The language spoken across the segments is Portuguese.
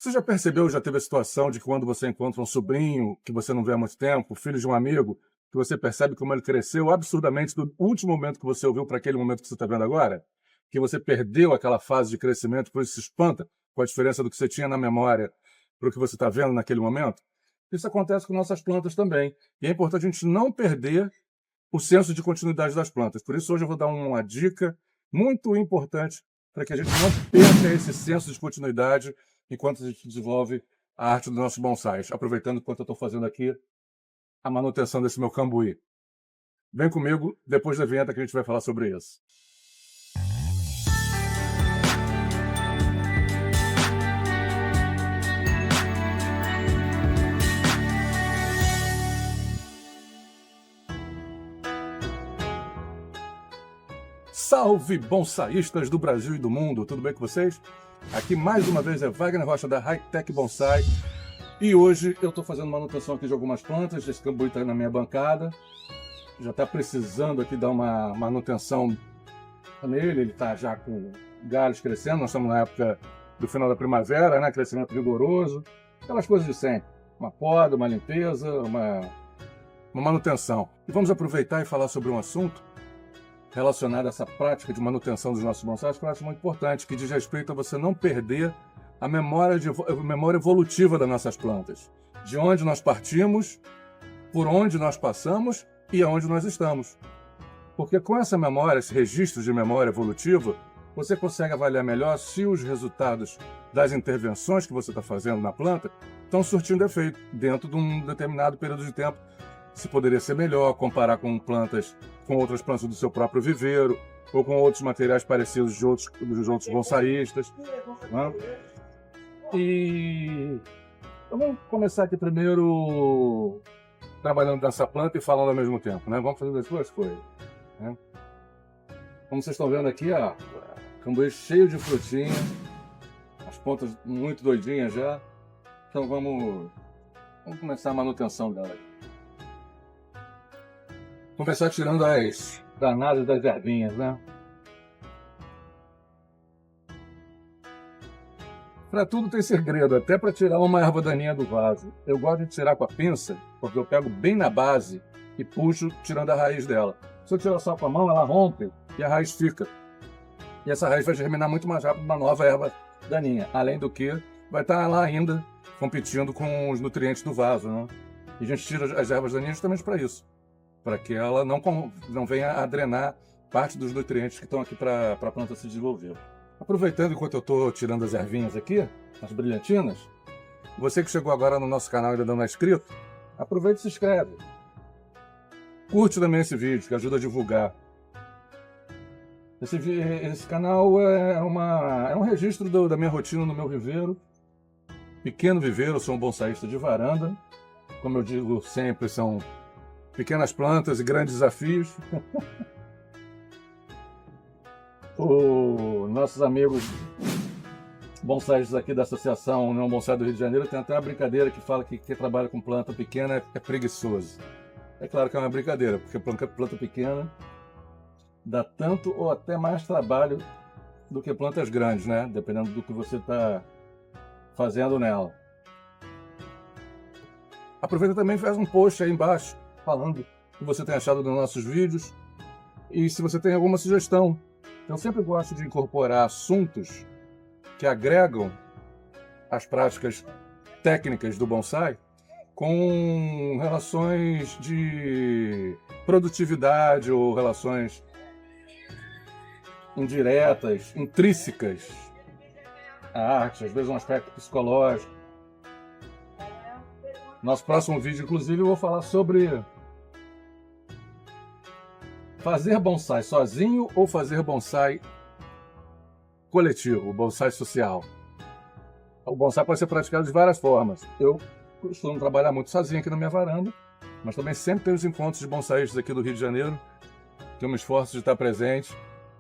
Você já percebeu, já teve a situação de que quando você encontra um sobrinho que você não vê há muito tempo, filho de um amigo, que você percebe como ele cresceu absurdamente do último momento que você ouviu para aquele momento que você está vendo agora? Que você perdeu aquela fase de crescimento, por isso se espanta com a diferença do que você tinha na memória para o que você está vendo naquele momento? Isso acontece com nossas plantas também. E é importante a gente não perder o senso de continuidade das plantas. Por isso, hoje eu vou dar uma dica muito importante para que a gente não perca esse senso de continuidade enquanto a gente desenvolve a arte dos nossos bonsais. Aproveitando enquanto eu estou fazendo aqui a manutenção desse meu cambuí. Vem comigo, depois da vinheta que a gente vai falar sobre isso. Salve bonsaístas do Brasil e do mundo, tudo bem com vocês? Aqui mais uma vez é Wagner Rocha da High Tech Bonsai e hoje eu estou fazendo manutenção aqui de algumas plantas. Esse cambuí está na minha bancada, já está precisando aqui dar uma manutenção nele, ele está já com galhos crescendo, nós estamos na época do final da primavera, né? Crescimento vigoroso, aquelas coisas de sempre, uma poda, uma limpeza, uma manutenção. E vamos aproveitar e falar sobre um assunto relacionado a essa prática de manutenção dos nossos bonsais, que eu acho muito importante, que diz respeito a você não perder a memória evolutiva das nossas plantas. De onde nós partimos, por onde nós passamos e aonde nós estamos. Porque com essa memória, esse registro de memória evolutiva, você consegue avaliar melhor se os resultados das intervenções que você está fazendo na planta estão surtindo efeito dentro de um determinado período de tempo. Se poderia ser melhor comparar com outras plantas do seu próprio viveiro, ou com outros materiais parecidos dos outros bonsaístas. Né? E vamos começar aqui primeiro trabalhando nessa planta e falando ao mesmo tempo. Né? Vamos fazer as duas coisas. Né? Como vocês estão vendo aqui, ó, cambuí cheio de frutinha, as pontas muito doidinhas já. Então vamos começar a manutenção dela. Começar tirando as danadas das ervinhas, né? Para tudo tem segredo, até para tirar uma erva daninha do vaso. Eu gosto de tirar com a pinça, porque eu pego bem na base e puxo tirando a raiz dela. Se eu tirar só com a mão, ela rompe e a raiz fica. E essa raiz vai germinar muito mais rápido uma nova erva daninha. Além do que, vai estar lá ainda competindo com os nutrientes do vaso, né? E a gente tira as ervas daninhas justamente para isso. Para que ela não venha a drenar parte dos nutrientes que estão aqui para a planta se desenvolver. Aproveitando enquanto eu estou tirando as ervinhas aqui, as brilhantinas, você que chegou agora no nosso canal e ainda não é inscrito, aproveita e se inscreve. Curte também esse vídeo, que ajuda a divulgar. Esse canal é um registro da minha rotina no meu viveiro. Pequeno viveiro, eu sou um bonsaísta de varanda. Como eu digo sempre, são pequenas plantas e grandes desafios. Os nossos amigos bonsaístas aqui da Associação União Bonsai do Rio de Janeiro tem até uma brincadeira que fala que quem trabalha com planta pequena é preguiçoso. É claro que é uma brincadeira, porque planta pequena dá tanto ou até mais trabalho do que plantas grandes, né? Dependendo do que você está fazendo nela. Aproveita também e faz um post aí embaixo falando o que você tem achado dos nossos vídeos e se você tem alguma sugestão. Eu sempre gosto de incorporar assuntos que agregam as práticas técnicas do bonsai com relações de produtividade ou relações indiretas, intrínsecas à arte, às vezes um aspecto psicológico. Nosso próximo vídeo, inclusive, eu vou falar sobre fazer bonsai sozinho ou fazer bonsai coletivo, bonsai social. O bonsai pode ser praticado de várias formas. Eu costumo trabalhar muito sozinho aqui na minha varanda, mas também sempre tenho os encontros de bonsaístas aqui do Rio de Janeiro, que eu me esforço de estar presente.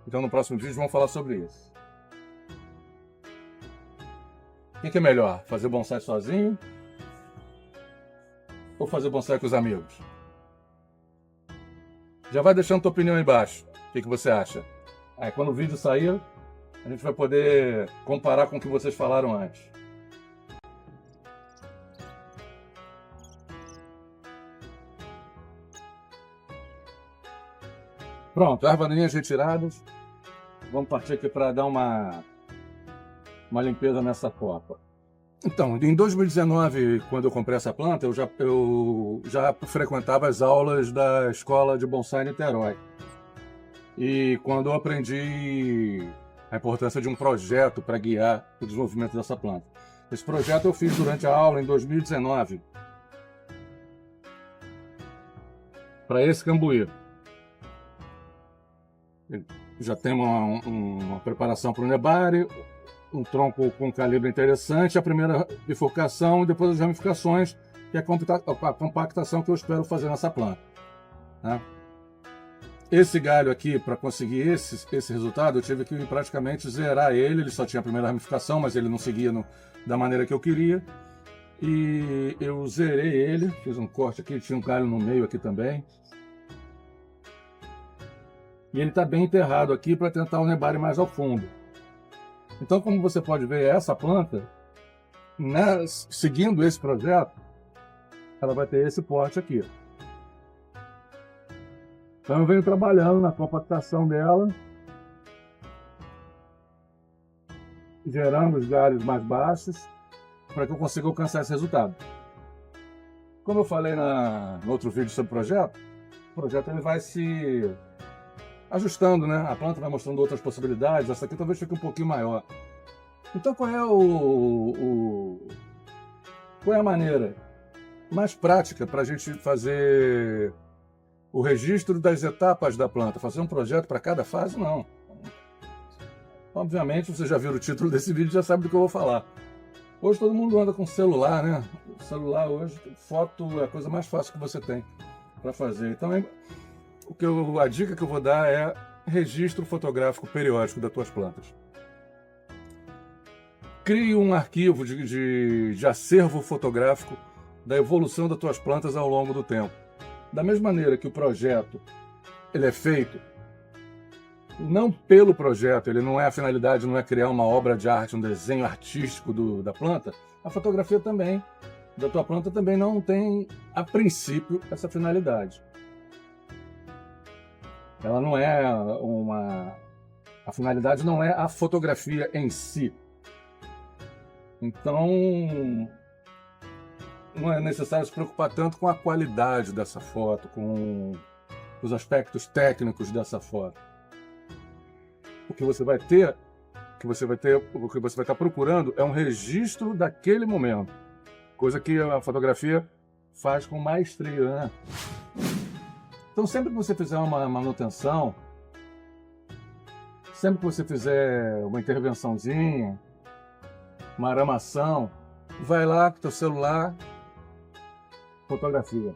Então no próximo vídeo vamos falar sobre isso. O que é melhor? Fazer bonsai sozinho ou fazer bonsai com os amigos? Já vai deixando tua opinião aí embaixo. O que você acha? Aí quando o vídeo sair, a gente vai poder comparar com o que vocês falaram antes. Pronto, ervas daninhas retiradas. Vamos partir aqui para dar uma limpeza nessa copa. Então, em 2019, quando eu comprei essa planta, eu já frequentava as aulas da Escola de Bonsai Niterói. E quando eu aprendi a importância de um projeto para guiar o desenvolvimento dessa planta. Esse projeto eu fiz durante a aula em 2019. Para esse cambuí. Já tem uma preparação para o nebare, um tronco com calibre interessante, a primeira bifurcação e depois as ramificações, que é a compactação que eu espero fazer nessa planta. Né? Esse galho aqui, para conseguir esse resultado, eu tive que praticamente zerar ele só tinha a primeira ramificação, mas ele não seguia da maneira que eu queria. E eu zerei ele, fiz um corte aqui, tinha um galho no meio aqui também. E ele está bem enterrado aqui para tentar o nebare mais ao fundo. Então, como você pode ver, essa planta, né, seguindo esse projeto, ela vai ter esse porte aqui. Então eu venho trabalhando na compactação dela, gerando os galhos mais baixos, para que eu consiga alcançar esse resultado. Como eu falei no outro vídeo sobre o projeto ele vai se ajustando, né? A planta vai mostrando outras possibilidades, essa aqui talvez fique um pouquinho maior. Então qual é a maneira mais prática para a gente fazer o registro das etapas da planta? Fazer um projeto para cada fase? Não. Obviamente, você já viu o título desse vídeo e já sabe do que eu vou falar. Hoje todo mundo anda com celular, né? O celular hoje, foto é a coisa mais fácil que você tem para fazer. Então, a dica que eu vou dar é registro fotográfico periódico das tuas plantas. Crie um arquivo de acervo fotográfico da evolução das tuas plantas ao longo do tempo. Da mesma maneira que o projeto ele é feito não pelo projeto, ele não é a finalidade, não é criar uma obra de arte, um desenho artístico da planta, a fotografia também, da tua planta também não tem, a princípio, essa finalidade. Ela não é a finalidade não é a fotografia em si. Então, não é necessário se preocupar tanto com a qualidade dessa foto, com os aspectos técnicos dessa foto. O que você vai estar procurando é um registro daquele momento, coisa que a fotografia faz com maestria, né? Então, sempre que você fizer uma manutenção, sempre que você fizer uma intervençãozinha, uma aramação, vai lá com o teu celular, fotografia.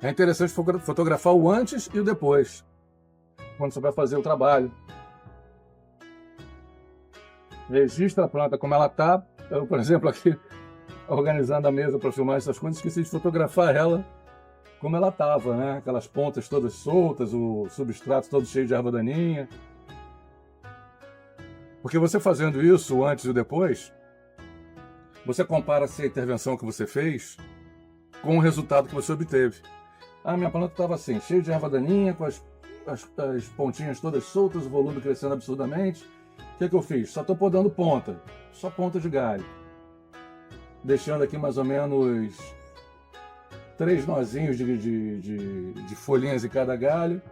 É interessante fotografar o antes e o depois, quando você vai fazer o trabalho. Registra a planta como ela está. Eu, por exemplo, aqui, organizando a mesa para filmar essas coisas, esqueci de fotografar ela como ela estava, né? Aquelas pontas todas soltas, o substrato todo cheio de erva daninha. Porque você fazendo isso, o antes e o depois, você compara se a intervenção que você fez com o resultado que você obteve. Ah, minha planta estava assim, cheia de erva daninha, com as pontinhas todas soltas, o volume crescendo absurdamente. O que eu fiz? Só estou podando ponta, só ponta de galho. Deixando aqui mais ou menos 3 nozinhos de folhinhas em cada galho.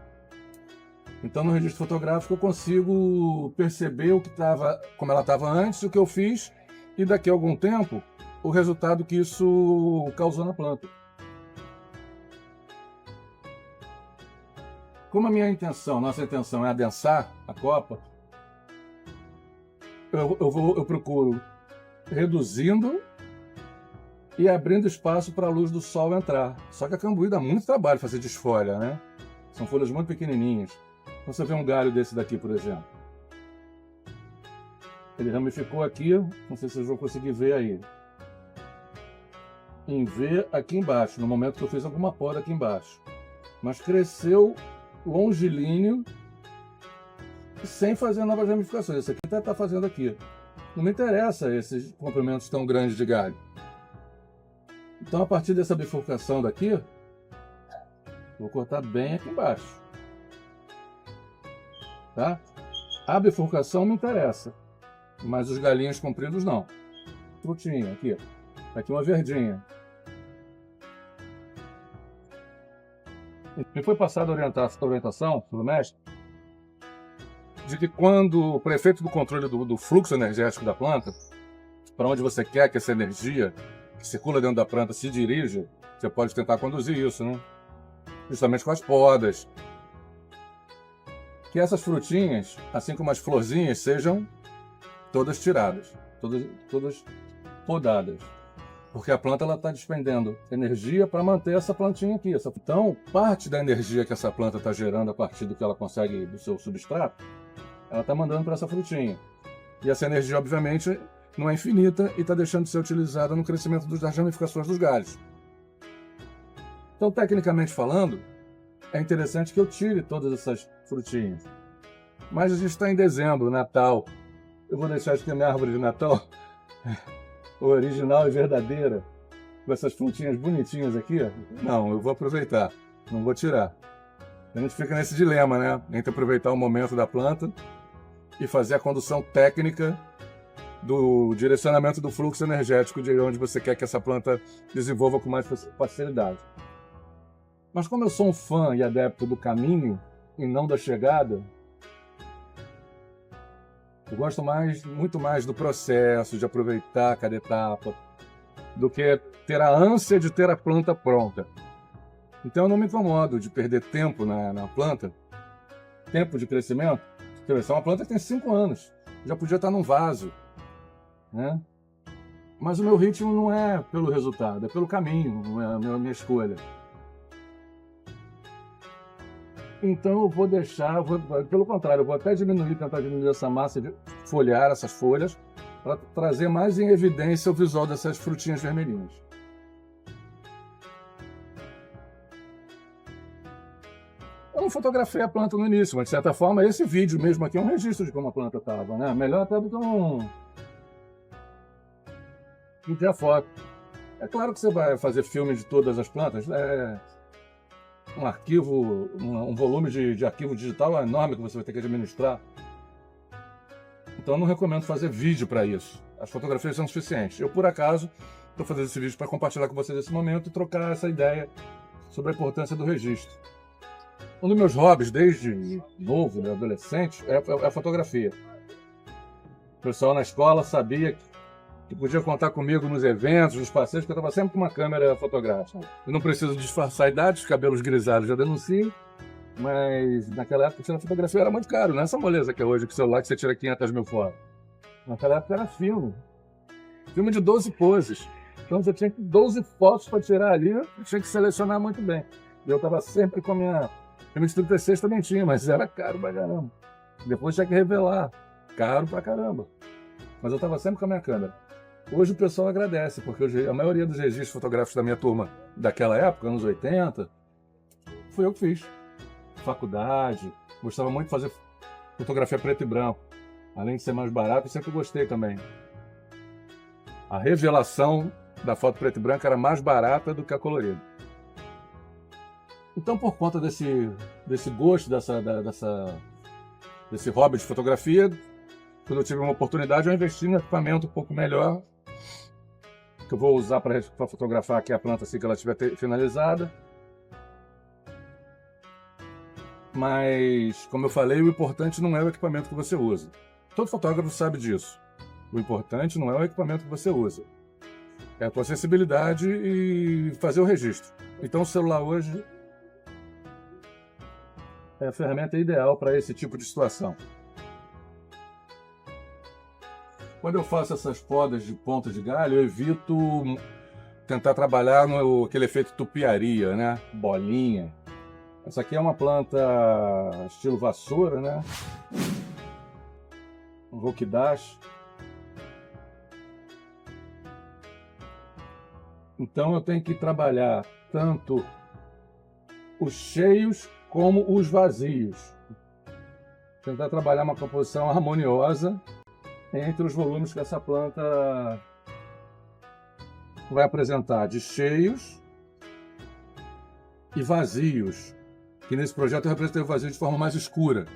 Então no registro fotográfico eu consigo perceber como ela estava antes, o que eu fiz, e daqui a algum tempo o resultado que isso causou na planta. Como nossa intenção é adensar a copa, eu procuro reduzindo e abrindo espaço para a luz do sol entrar. Só que a cambuí dá muito trabalho fazer desfolha, né? São folhas muito pequenininhas. Então você vê um galho desse daqui, por exemplo. Ele ramificou aqui, não sei se vocês vão conseguir ver aí. Em V aqui embaixo, no momento que eu fiz alguma poda aqui embaixo. Mas cresceu longilíneo, sem fazer novas ramificações. Esse aqui está fazendo aqui. Não me interessa esses comprimentos tão grandes de galho. Então, a partir dessa bifurcação daqui, Vou cortar bem aqui embaixo. Tá? A bifurcação me interessa, mas os galinhos compridos não. Frutinha, aqui. Aqui uma verdinha. Me foi passada a orientação pelo mestre de que quando o prefeito do controle do fluxo energético da planta, para onde você quer que essa energia que circula dentro da planta se dirija, você pode tentar conduzir isso, né? Justamente com as podas. Que essas frutinhas, assim como as florzinhas, sejam todas tiradas, todas podadas. Porque a planta está despendendo energia para manter essa plantinha aqui. Então, parte da energia que essa planta está gerando a partir do que ela consegue do seu substrato, ela está mandando para essa frutinha. E essa energia, obviamente, não é infinita e está deixando de ser utilizada no crescimento das ramificações dos galhos. Então, tecnicamente falando, é interessante que eu tire todas essas frutinhas. Mas a gente está em dezembro, Natal. Eu vou deixar aqui a minha árvore de Natal, original e verdadeira, com essas frutinhas bonitinhas aqui. Não, eu vou aproveitar, não vou tirar. A gente fica nesse dilema, né? Entre aproveitar o momento da planta e fazer a condução técnica do direcionamento do fluxo energético de onde você quer que essa planta desenvolva com mais facilidade. Mas como eu sou um fã e adepto do caminho e não da chegada, eu gosto muito mais do processo, de aproveitar cada etapa, do que ter a ânsia de ter a planta pronta. Então eu não me incomodo de perder tempo na planta, tempo de crescimento. Essa é uma planta que tem 5 anos, já podia estar num vaso, né? Mas o meu ritmo não é pelo resultado, é pelo caminho, não é a minha escolha. Então eu vou deixar, pelo contrário, eu vou até tentar diminuir essa massa de folhear essas folhas para trazer mais em evidência o visual dessas frutinhas vermelhinhas. Eu não fotografei a planta no início, mas de certa forma esse vídeo mesmo aqui é um registro de como a planta estava, né? Melhor até do que do que a foto. É claro que você vai fazer filme de todas as plantas, um arquivo, um volume de arquivo digital enorme que você vai ter que administrar. Então eu não recomendo fazer vídeo para isso. As fotografias são suficientes. Eu, por acaso, estou fazendo esse vídeo para compartilhar com vocês nesse momento e trocar essa ideia sobre a importância do registro. Um dos meus hobbies, desde novo, né, adolescente, é a fotografia. O pessoal na escola sabia que podia contar comigo nos eventos, nos passeios, porque eu estava sempre com uma câmera fotográfica. Eu não preciso disfarçar a idade, os cabelos grisalhos já denuncio, mas naquela época tirar fotografia era muito caro, não é essa moleza que é hoje, com o celular que você tira 500 mil fotos. Naquela época era filme de 12 poses. Então você tinha 12 fotos para tirar ali, eu tinha que selecionar muito bem. E eu estava sempre com a minha... M36 também tinha, mas era caro pra caramba. Depois tinha que revelar, caro pra caramba. Mas eu estava sempre com a minha câmera. Hoje o pessoal agradece, porque a maioria dos registros fotográficos da minha turma daquela época, anos 80, fui eu que fiz. Faculdade, gostava muito de fazer fotografia preto e branco. Além de ser mais barato, eu sempre gostei também. A revelação da foto preto e branco era mais barata do que a colorida. Então, por conta desse gosto, desse hobby de fotografia, quando eu tive uma oportunidade, eu investi no equipamento um pouco melhor, que eu vou usar para fotografar aqui a planta assim que ela estiver finalizada. Mas, como eu falei, o importante não é o equipamento que você usa. Todo fotógrafo sabe disso. O importante não é o equipamento que você usa. É a tua sensibilidade e fazer o registro. Então, o celular hoje é a ferramenta ideal para esse tipo de situação. Quando eu faço essas podas de ponta de galho, eu evito tentar trabalhar aquele efeito tupiaria, né? Bolinha. Essa aqui é uma planta estilo vassoura, né? Um Rokidash. Então eu tenho que trabalhar tanto os cheios como os vazios. Tentar trabalhar uma composição harmoniosa entre os volumes que essa planta vai apresentar de cheios e vazios, que nesse projeto eu representei o vazio de forma mais escura,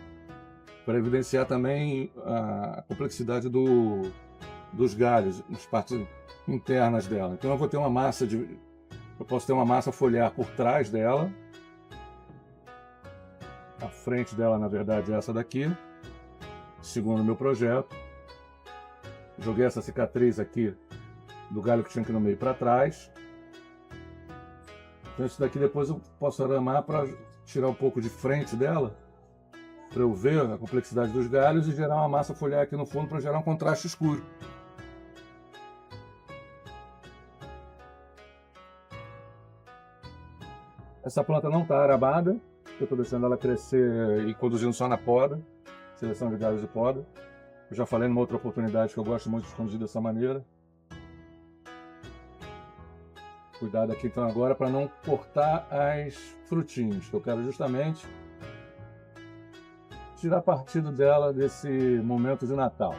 para evidenciar também a complexidade dos galhos, nas partes internas dela. Então eu vou ter uma massa eu posso ter uma massa foliar por trás dela. A frente dela, na verdade, é essa daqui, segundo o meu projeto. Joguei essa cicatriz aqui do galho que tinha aqui no meio para trás. Então isso daqui depois eu posso aramar para tirar um pouco de frente dela, para eu ver a complexidade dos galhos e gerar uma massa foliar aqui no fundo para gerar um contraste escuro. Essa planta não está arabada, eu estou deixando ela crescer e conduzindo só na poda, seleção de galhos de poda. Eu já falei numa outra oportunidade que eu gosto muito de conduzir dessa maneira. Cuidado aqui então agora para não cortar as frutinhas, que eu quero justamente tirar partido dela desse momento de Natal.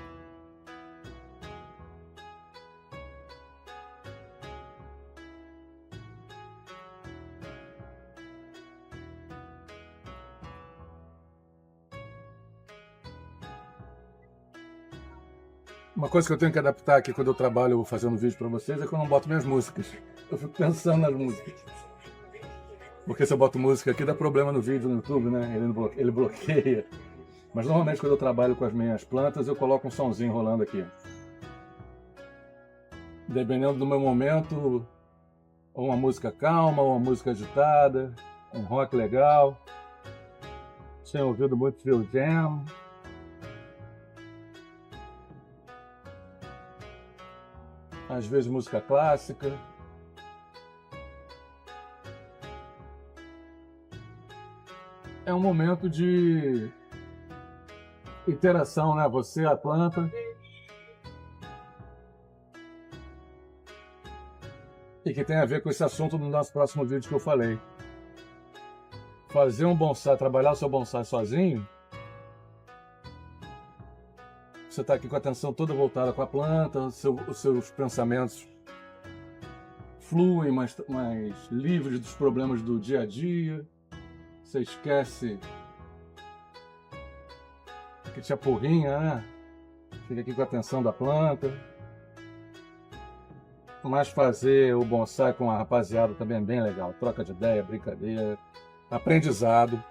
Uma coisa que eu tenho que adaptar aqui quando eu trabalho fazendo vídeo para vocês é que eu não boto minhas músicas. Eu fico pensando nas músicas. Porque se eu boto música aqui dá problema no vídeo no YouTube, né? Ele bloqueia. Mas normalmente quando eu trabalho com as minhas plantas eu coloco um sonzinho rolando aqui. Dependendo do meu momento, ou uma música calma, ou uma música agitada, um rock legal. Tenho ouvido muito Phil Jam. Às vezes música clássica. É um momento de interação, né? Você, a planta. E que tem a ver com esse assunto do nosso próximo vídeo que eu falei. Fazer um bonsai, trabalhar o seu bonsai sozinho. Você está aqui com a atenção toda voltada com a planta, os seus pensamentos fluem mais livres dos problemas do dia a dia. Você esquece que te apurrinha, né? Fica aqui com a atenção da planta. Mas fazer o bonsai com a rapaziada também é bem legal. Troca de ideia, brincadeira, aprendizado.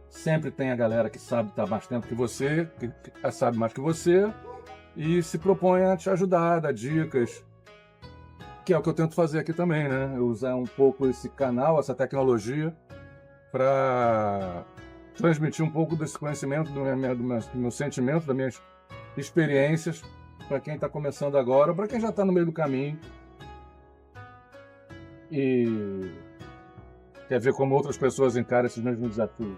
Sempre tem a galera que sabe estar mais tempo que você, que sabe mais que você, e se propõe a te ajudar, dar dicas, que é o que eu tento fazer aqui também, né? Eu usar um pouco esse canal, essa tecnologia, para transmitir um pouco desse conhecimento, do meu sentimento, das minhas experiências, para quem está começando agora, para quem já está no meio do caminho e quer ver como outras pessoas encaram esses mesmos desafios.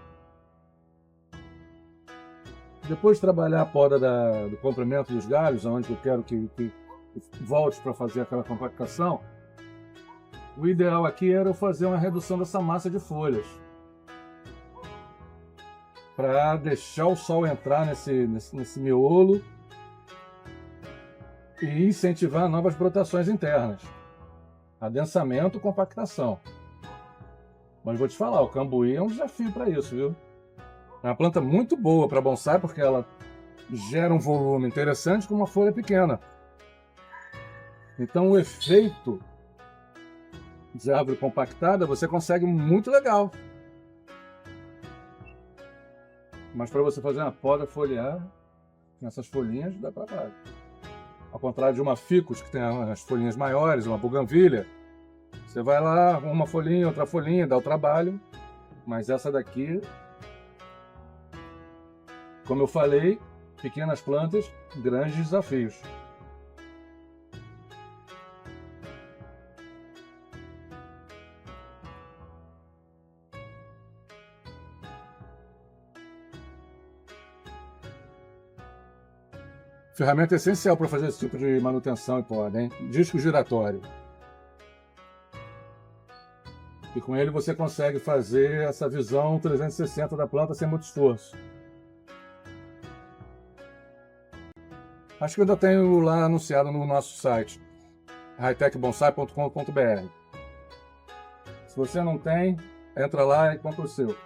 Depois de trabalhar a poda do comprimento dos galhos, onde eu quero que volte para fazer aquela compactação, o ideal aqui era eu fazer uma redução dessa massa de folhas, para deixar o sol entrar nesse miolo e incentivar novas brotações internas, adensamento e compactação. Mas vou te falar, o cambuí é um desafio para isso, viu? É uma planta muito boa para bonsai, porque ela gera um volume interessante com uma folha pequena. Então o efeito de árvore compactada você consegue muito legal. Mas para você fazer uma poda foliar, nessas folhinhas dá trabalho. Ao contrário de uma ficus, que tem as folhinhas maiores, uma buganvília, você vai lá, uma folhinha, outra folhinha, dá o trabalho. Mas essa daqui, como eu falei, pequenas plantas, grandes desafios. Ferramenta essencial para fazer esse tipo de manutenção e poda, hein? Disco giratório. E com ele você consegue fazer essa visão 360 da planta sem muito esforço. Acho que eu ainda tenho lá anunciado no nosso site, hightechbonsai.com.br. Se você não tem, entra lá e compra o seu.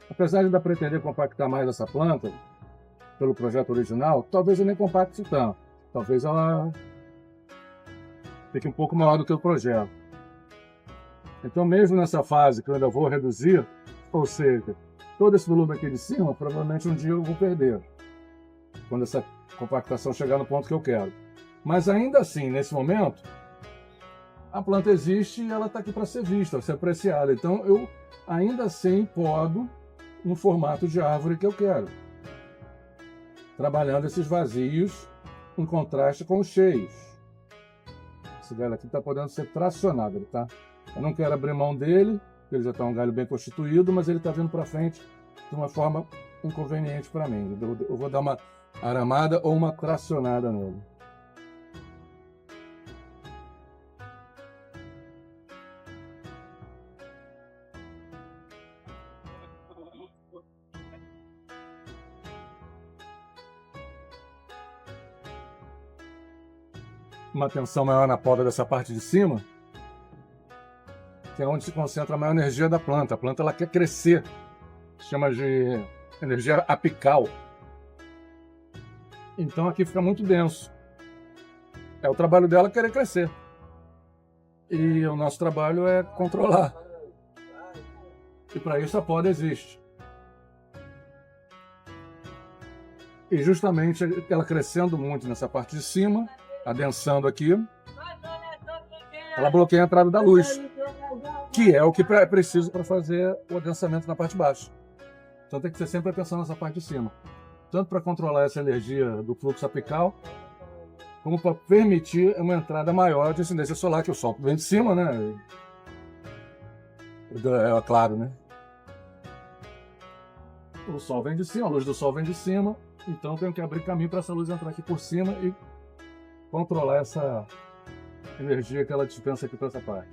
Apesar de ainda pretender compactar mais essa planta, pelo projeto original, talvez eu nem compacte tanto. Talvez ela fique um pouco maior do que o projeto. Então, mesmo nessa fase que eu ainda vou reduzir, ou seja, todo esse volume aqui de cima, provavelmente um dia eu vou perder, quando essa compactação chegar no ponto que eu quero. Mas ainda assim, nesse momento, a planta existe e ela está aqui para ser vista, para ser apreciada. Então, eu ainda assim podo no formato de árvore que eu quero, trabalhando esses vazios em contraste com os cheios. Esse galho aqui está podendo ser tracionado, tá? Eu não quero abrir mão dele, porque ele já está um galho bem constituído, mas ele está vindo para frente de uma forma inconveniente para mim. Eu vou dar uma aramada ou uma tracionada nele. Uma atenção maior na poda dessa parte de cima, que é onde se concentra a maior energia da planta. A planta ela quer crescer, chama de energia apical. Então aqui fica muito denso. É o trabalho dela querer crescer. E o nosso trabalho é controlar. E para isso a poda existe. E justamente ela crescendo muito nessa parte de cima, adensando aqui, ela bloqueia a entrada da luz, que é o que é preciso para fazer o adensamento na parte de baixo. Então tem que ter sempre atenção nessa parte de cima. Tanto para controlar essa energia do fluxo apical, como para permitir uma entrada maior de incidência solar, que o sol vem de cima, né? É claro, né? O sol vem de cima, a luz do sol vem de cima, então tenho que abrir caminho para essa luz entrar aqui por cima e controlar essa energia que ela dispensa aqui para essa parte.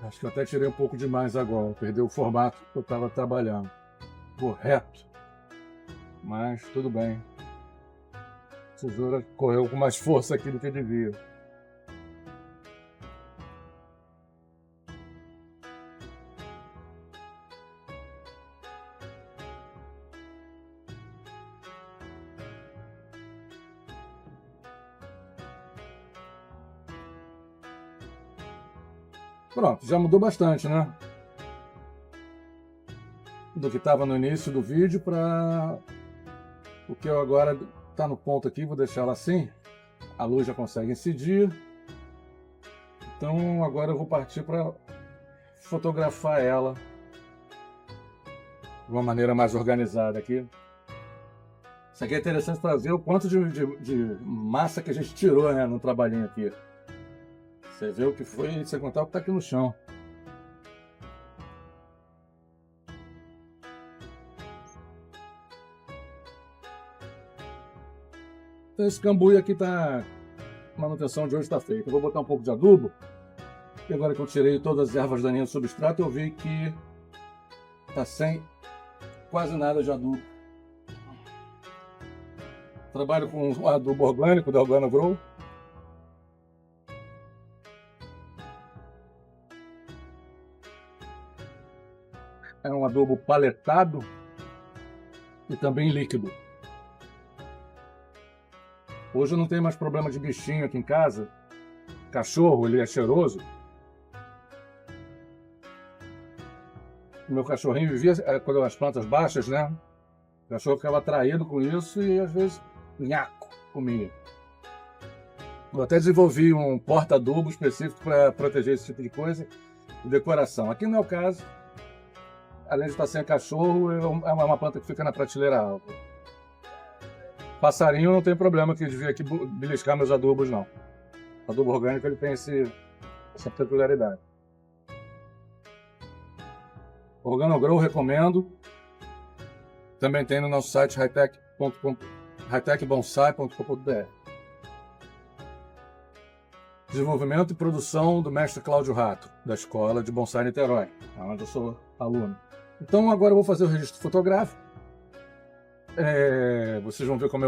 Acho que eu até tirei um pouco demais agora, perdeu o formato que eu estava trabalhando. Correto. Mas tudo bem. A tesoura correu com mais força aqui do que devia. Pronto, já mudou bastante, né? Do que estava no início do vídeo para o que eu agora está no ponto aqui, vou deixar ela assim. A luz já consegue incidir. Então agora eu vou partir para fotografar ela de uma maneira mais organizada aqui. Isso aqui é interessante para ver o quanto de massa que a gente tirou, né, no trabalhinho aqui. Você vê o que foi, sem contar o que está aqui no chão. Então esse cambuí aqui tá... A manutenção de hoje está feita. Eu vou botar um pouco de adubo. E agora que eu tirei todas as ervas daninhas do substrato, eu vi que está sem quase nada de adubo. Trabalho com um adubo orgânico da OrganoGrow. É um adubo paletado e também líquido. Hoje eu não tenho mais problema de bichinho aqui em casa. Cachorro, ele é cheiroso. O meu cachorrinho vivia quando as plantas baixas, né? O cachorro ficava atraído com isso e às vezes nhaco comia. Eu até desenvolvi um porta-adubo específico para proteger esse tipo de coisa de decoração. Aqui não é o caso. Além de estar sem cachorro, é uma planta que fica na prateleira alta. passarinho não tem problema que devia aqui beliscar meus adubos, não. O adubo orgânico ele tem essa peculiaridade. Organogrow recomendo. Também tem no nosso site hightechbonsai.com.br. Desenvolvimento e produção do mestre Cláudio Rato, da Escola de Bonsai Niterói, onde eu sou aluno. Então agora eu vou fazer o registro fotográfico. Vocês vão ver como é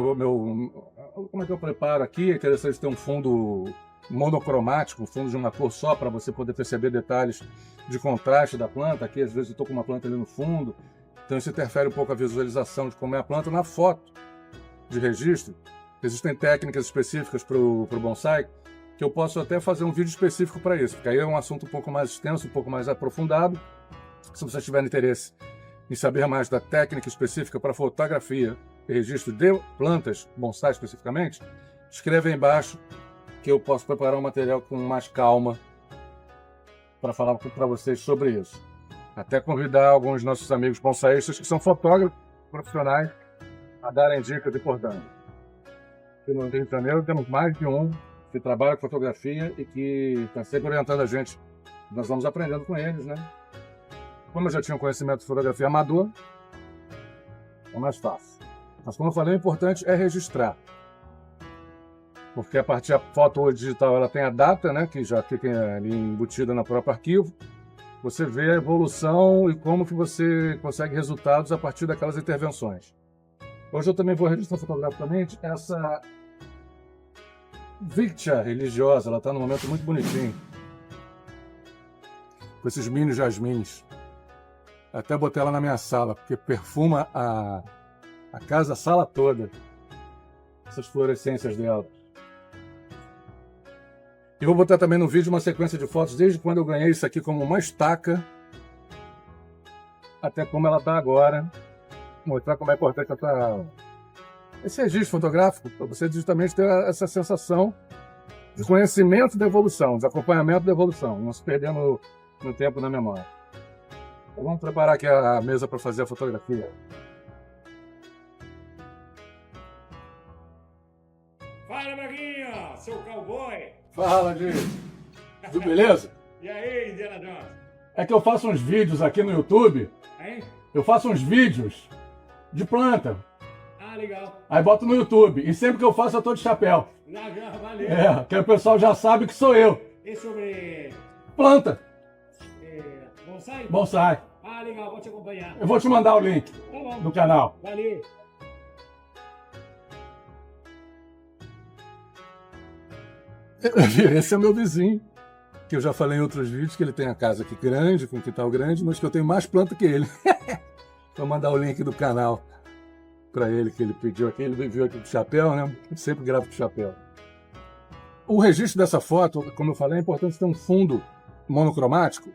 que eu preparo aqui. É interessante ter um fundo monocromático, um fundo de uma cor só, para você poder perceber detalhes de contraste da planta. Aqui às vezes eu estou com uma planta ali no fundo, então isso interfere um pouco a visualização de como é a planta na foto de registro. Existem técnicas específicas para o bonsai, que eu posso até fazer um vídeo específico para isso, porque aí é um assunto um pouco mais extenso, um pouco mais aprofundado. Se você tiver interesse em saber mais da técnica específica para fotografia e registro de plantas, bonsai especificamente, escreva aí embaixo que eu posso preparar um material com mais calma para falar para vocês sobre isso. Até convidar alguns dos nossos amigos bonsaístas que são fotógrafos profissionais a darem dicas importantes. Aqui no Rio de Janeiro temos mais de um que trabalha com fotografia e que está sempre orientando a gente. Nós vamos aprendendo com eles, né? Como eu já tinha um conhecimento de fotografia amador, é mais fácil. Mas como eu falei, o importante é registrar. Porque a partir da foto hoje digital ela tem a data, né, que já fica ali embutida no próprio arquivo. Você vê a evolução e como que você consegue resultados a partir daquelas intervenções. Hoje eu também vou registrar fotograficamente essa Victia religiosa. Ela está num momento muito bonitinho. Com esses mini jasmins. Até botei ela na minha sala, porque perfuma a casa, a sala toda. Essas fluorescências dela. E vou botar também no vídeo uma sequência de fotos desde quando eu ganhei isso aqui como uma estaca até como ela está agora. Mostrar como é importante esse registro fotográfico, para você justamente ter essa sensação de conhecimento da evolução, de acompanhamento da evolução, não se perder no tempo, na memória. Então, vamos preparar aqui a mesa para fazer a fotografia. Fala, Braguinha, seu cowboy! Fala, gente! Tudo beleza? E aí, Indiana Jones? É que eu faço uns vídeos aqui no YouTube. Hein? Eu faço uns vídeos de planta. Ah, legal. Aí boto no YouTube. E sempre que eu faço eu tô de chapéu. Valeu. Que o pessoal já sabe que sou eu. E sobre Planta. bonsai? Bonsai. Ah, legal, vou te acompanhar. Eu vou te mandar o link Tá bom. do canal. Valeu. Esse é o meu vizinho, que eu já falei em outros vídeos, que ele tem a casa aqui grande, com um quintal grande, mas que eu tenho mais planta que ele. Vou mandar o link do canal para ele, que ele pediu aqui. Ele viu aqui com chapéu, né? Eu sempre gravo com chapéu. O registro dessa foto, como eu falei, é importante ter um fundo monocromático,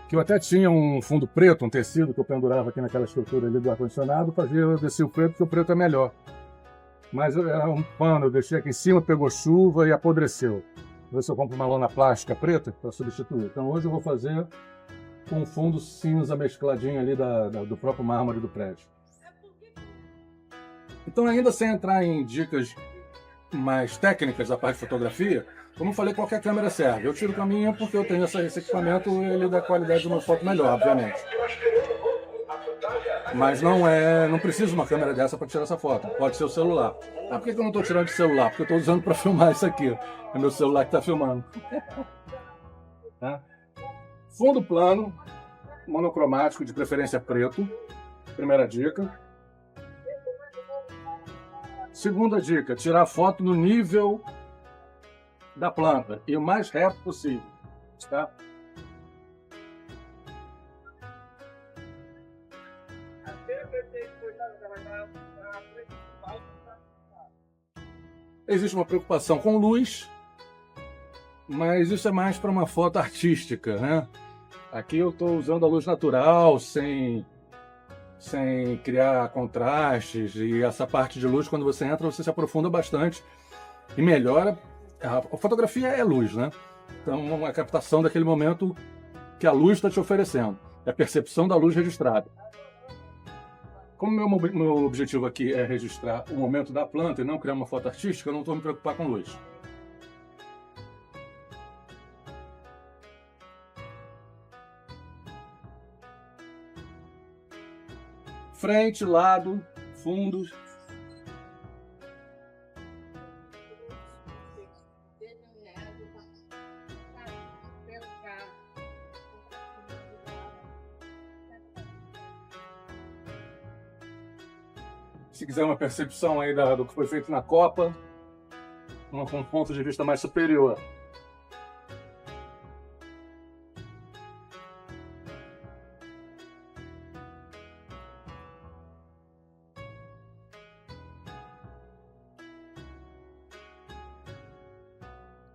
que eu até tinha um fundo preto, um tecido que eu pendurava aqui naquela estrutura ali do ar-condicionado, fazia eu descer o preto, porque o preto é melhor. Mas era um pano, eu deixei aqui em cima, pegou chuva e apodreceu. Vou ver se eu compro uma lona plástica preta para substituir. Então hoje eu vou fazer com um fundo cinza mescladinho ali do próprio mármore do prédio. Então, ainda sem entrar em dicas mais técnicas da parte de fotografia, como eu falei, qualquer câmera serve. Eu tiro com a minha porque eu tenho esse equipamento, ele dá qualidade de uma foto melhor, obviamente. Mas não precisa de uma câmera dessa para tirar essa foto. Pode ser o celular. Ah, por que eu não estou tirando de celular? Porque eu estou usando para filmar isso aqui. É meu celular que está filmando. Tá? Fundo plano, monocromático, de preferência preto. Primeira dica. Segunda dica, tirar foto no nível da planta e o mais reto possível. Tá? Existe uma preocupação com luz, mas isso é mais para uma foto artística, né? Aqui eu estou usando a luz natural, sem criar contrastes, e essa parte de luz, quando você entra, você se aprofunda bastante e melhora. A fotografia é luz, né? Então, a captação daquele momento que a luz está te oferecendo, é a percepção da luz registrada. como meu objetivo aqui é registrar o momento da planta e não criar uma foto artística, eu não vou me preocupar com luz. Frente, lado, fundo. Se quiser uma percepção aí do que foi feito na Copa, com um ponto de vista mais superior.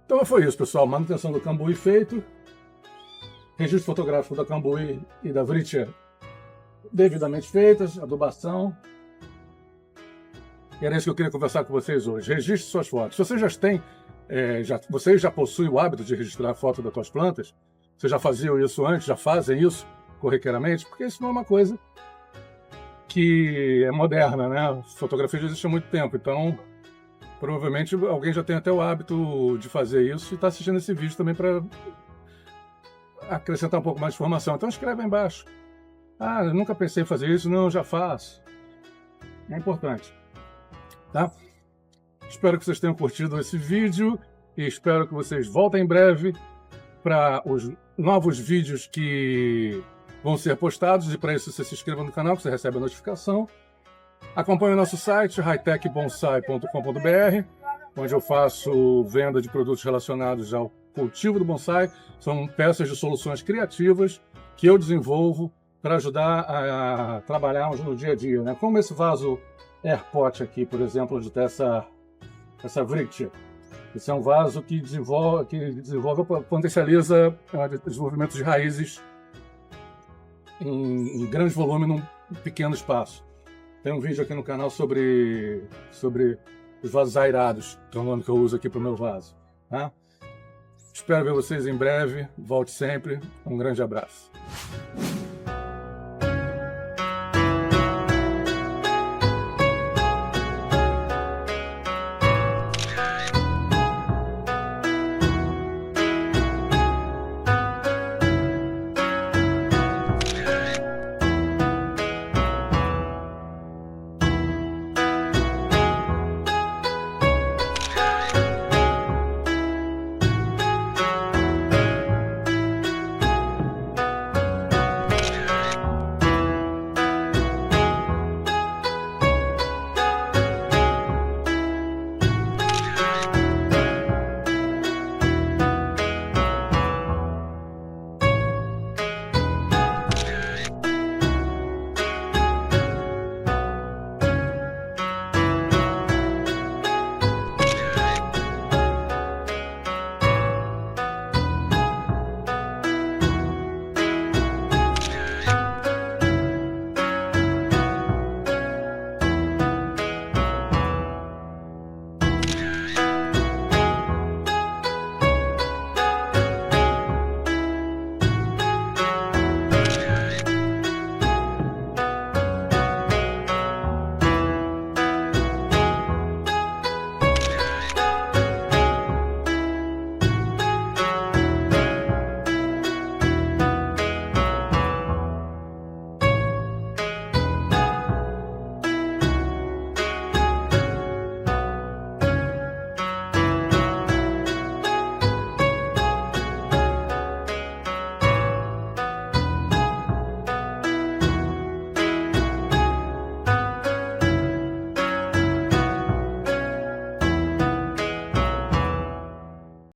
Então foi isso, pessoal. Manutenção do cambuí feito. Registro fotográfico da cambuí e da Vritcher devidamente feitas. Adubação. E era isso que eu queria conversar com vocês hoje. Registre suas fotos. Se vocês vocês já possuem o hábito de registrar a foto das suas plantas, vocês já faziam isso antes, já fazem isso corriqueiramente, porque isso não é uma coisa que é moderna, né? Fotografia já existe há muito tempo, então provavelmente alguém já tem até o hábito de fazer isso e está assistindo esse vídeo também para acrescentar um pouco mais de informação. Então escreve aí embaixo. Ah, eu nunca pensei em fazer isso. Não, já faço. É importante. Tá? Espero que vocês tenham curtido esse vídeo e espero que vocês voltem em breve para os novos vídeos que vão ser postados, e para isso você se inscreva no canal, que você recebe a notificação. Acompanhe o nosso site, hightechbonsai.com.br, onde eu faço venda de produtos relacionados ao cultivo do bonsai. São peças de soluções criativas que eu desenvolvo para ajudar a trabalharmos no dia a dia, né? Como esse vaso AirPot aqui, por exemplo, onde está essa Vritcher. Esse é um vaso que potencializa o desenvolvimento de raízes em grande volume num pequeno espaço. Tem um vídeo aqui no canal sobre os vasos airados, que é o nome que eu uso aqui para o meu vaso. Tá? Espero ver vocês em breve. Volte sempre. Um grande abraço.